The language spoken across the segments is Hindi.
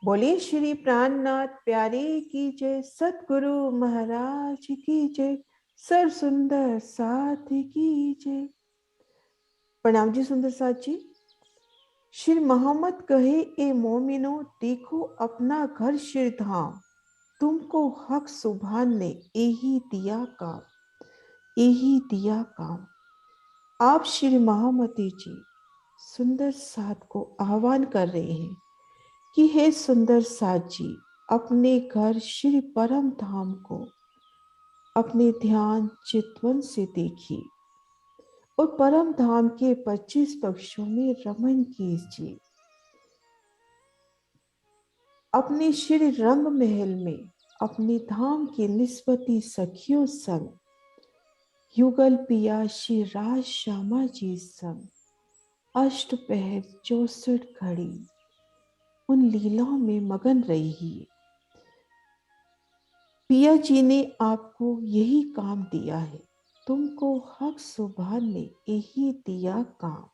बोले श्री प्राणनाथ प्यारे की जय, सतगुरु महाराज की जय, सर सुंदर साथ की जय। प्रणाम जी सुंदर साथ जी। श्री मोहम्मद कहे, ए मोमिनो देखो अपना घर श्री धाम, तुमको हक सुभान ने यही दिया काम, यही दिया काम। आप श्री महामती जी सुंदर साथ को आह्वान कर रहे हैं कि हे सुंदर साथ जी, अपने घर श्री परम धाम को अपने ध्यान चितवन से देखिए और परम धाम के 25 पक्षों में रमन कीजिए। अपने श्री रंग महल में अपने धाम के निस्बती सखियों संग युगल पिया श्री राज श्यामा जी संग अष्टपहर 64 घड़ी उन लीलाओं में मगन रहिए। पिया जी ने आपको यही काम दिया है, तुमको हक सुभान ने यही दिया काम।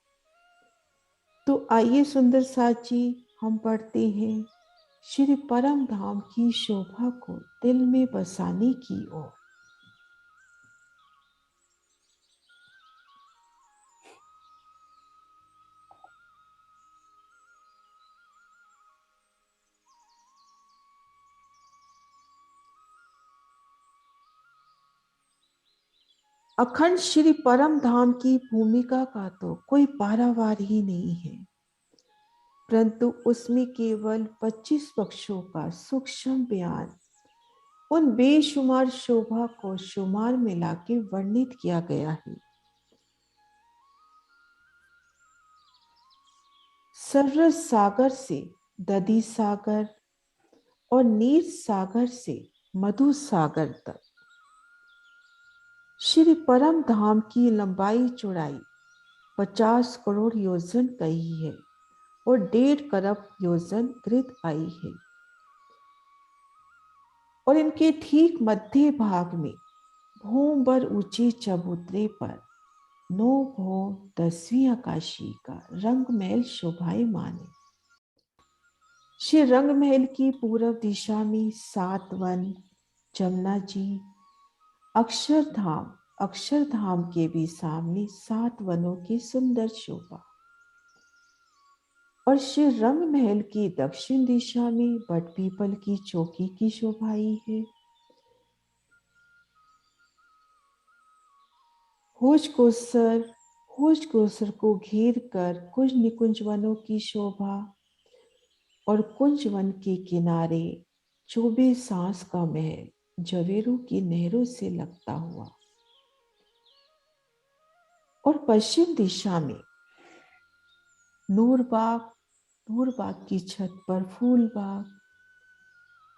तो आइए सुंदर साथ जी, हम पढ़ते हैं श्री परम धाम की शोभा को दिल में बसाने की ओर। अखंड श्री परम धाम की भूमिका का तो कोई पारावार ही नहीं है, परंतु उसमें केवल 25 पक्षों का सूक्ष्म बयान उन बेशुमार शोभा को शुमार में लाके वर्णित किया गया है। सरस सागर से दधी सागर और नीर सागर से मधु सागर तक श्री परम धाम की लंबाई चौड़ाई 50 करोड़ योजन कही है और 1.5 करोड़ योजन कृत आई है। और इनके ठीक मध्य भाग में भूम भर ऊंचे चबूतरे पर 9 भोम 10वीं आकाशी का रंग महल शोभायमान है। श्री रंग महल की पूर्व दिशा में 7 वन, जमुना जी, अक्षरधाम के भी सामने 7 वनों की सुंदर शोभा। और श्री रंग महल की दक्षिण दिशा में बटपीपल की चौकी की शोभाई है। होज कोसर को घेर कर कुछ निकुंज वनों की शोभा और कुंज वन के किनारे 24 सांस का महल जवेरू की नहरों से लगता हुआ। और पश्चिम दिशा में नूरबाग की छत पर फूलबाग,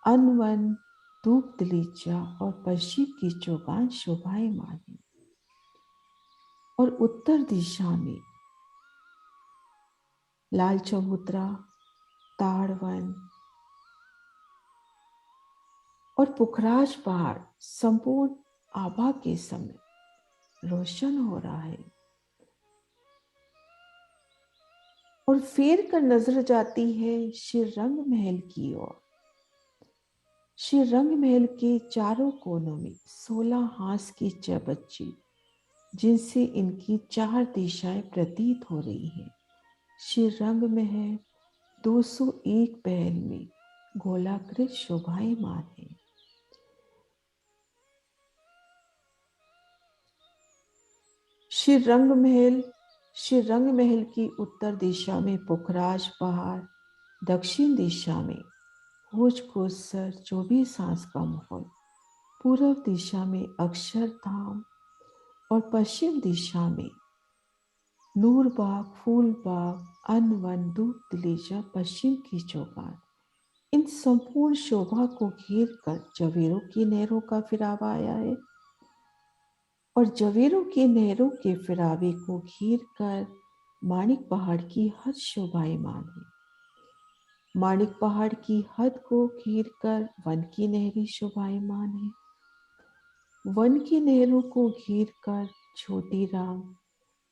अनवन, धूप दलीचा और पश्चिम की चौगान शोभायमान है। और उत्तर दिशा में लाल चबूतरा, ताड़वन और पुखराज पहाड़ संपूर्ण आभा के समय रोशन हो रहा है। और फेर कर नजर जाती है श्री रंग महल की ओर। श्री रंग महल के चारों कोनों में 16 हांस की चबच्ची, जिनसे इनकी 4 दिशाएं प्रतीत हो रही हैं। श्री रंग महल 201 पहल में गोलाकृत शोभायमान है। श्री रंग महल की उत्तर दिशा में पुखराज पहाड़, दक्षिण दिशा में भोज कोसर 24 हांस का महल, पूर्व दिशा में अक्षरधाम और पश्चिम दिशा में नूरबाग, फूलबाग, अनवन, धूप दलीचा, पश्चिम की चौगान। इन संपूर्ण शोभा को घेर कर जवेरों की नहरों का फिरावा आया है। और जवेरों की नहरों के फिरावे को घेर कर माणिक पहाड़ की हद शोभायमान है। माणिक पहाड़ की हद को घेर कर वन की नहरें शोभायमान है। वन की नहरों को घेर कर छोटी राम,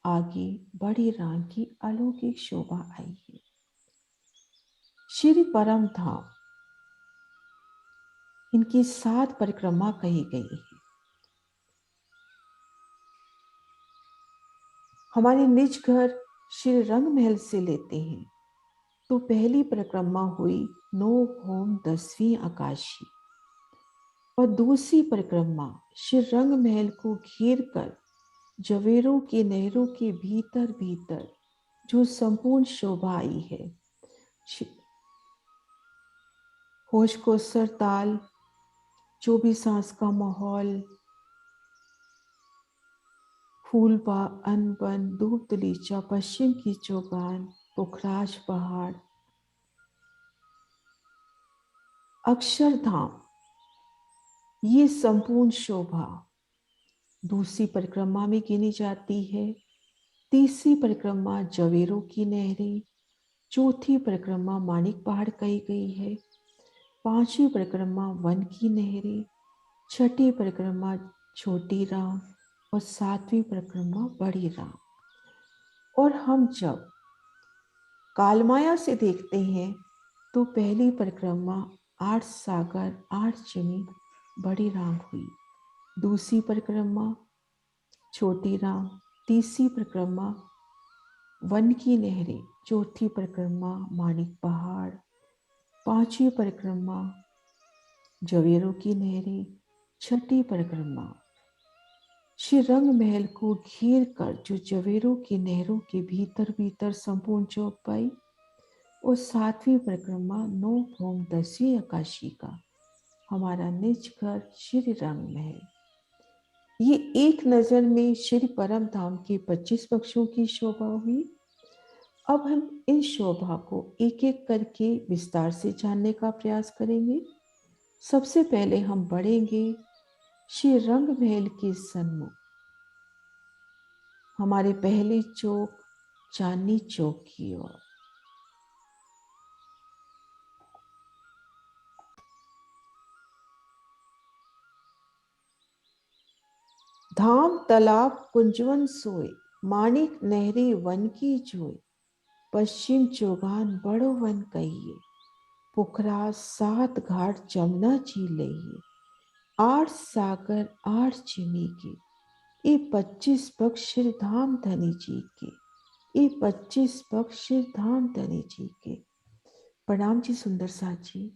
आगे बड़ी राम की अलौकिक शोभा आई है। श्री परम धाम, इनकी 7 परिक्रमा कही गई है। हमारे निज घर श्री रंग महल से लेते हैं तो पहली परिक्रमा हुई 9 भौम 10वीं आकाशी, और दूसरी परिक्रमा श्री रंग महल को घेर कर जवेरों की नहरों के भीतर भीतर जो संपूर्ण शोभा आई है। होश को सरताल, 24 सांस का माहौल, फूल बा अन बन धूप दलीचा, पश्चिम की चौगान, पुखराज पहाड़, अक्षरधाम, ये संपूर्ण शोभा दूसरी परिक्रमा में गिनी जाती है। तीसरी परिक्रमा जवेरों की नहरें, चौथी परिक्रमा मानिक पहाड़ कही गई है, पांचवी परिक्रमा वन की नहरें, छठी परिक्रमा छोटी राम और सातवीं परिक्रमा बड़ी राम। और हम जब कालमाया से देखते हैं तो पहली परिक्रमा 8 सागर 8 जमी बड़ी राम हुई, दूसरी परिक्रमा छोटी राम, तीसरी परिक्रमा वन की नहरें, चौथी परिक्रमा मानिक पहाड़, पांचवी परिक्रमा जवेरों की नहरें, छठी परिक्रमा श्री रंग महल को घेर कर जो जवेरों की नहरों के भीतर भीतर संपूर्ण चौक पाई, और सातवीं परिक्रमा 9 भौम 10वीं आकाशी का हमारा निज घर श्री रंग महल। ये एक नजर में श्री परम धाम के 25 पक्षों की शोभा हुई। अब हम इन शोभा को एक एक करके विस्तार से जानने का प्रयास करेंगे। सबसे पहले हम बढ़ेंगे श्री रंग महल के सन्मुख, हमारे पहले चौक चांदनी चौक की ओर। धाम तालाब कुंजवन सोए, मानिक नहरी वन की जोए, पश्चिम चौगान बड़ो वन कहिए, पुखरा 7 घाट जमुना झील लइए, 8 सागर 8 चिमी के, ये 25 पक्ष श्री धाम धनी जी के, ये 25 पक्ष श्री धाम धनी जी के। प्रणाम जी सुंदर साथ जी।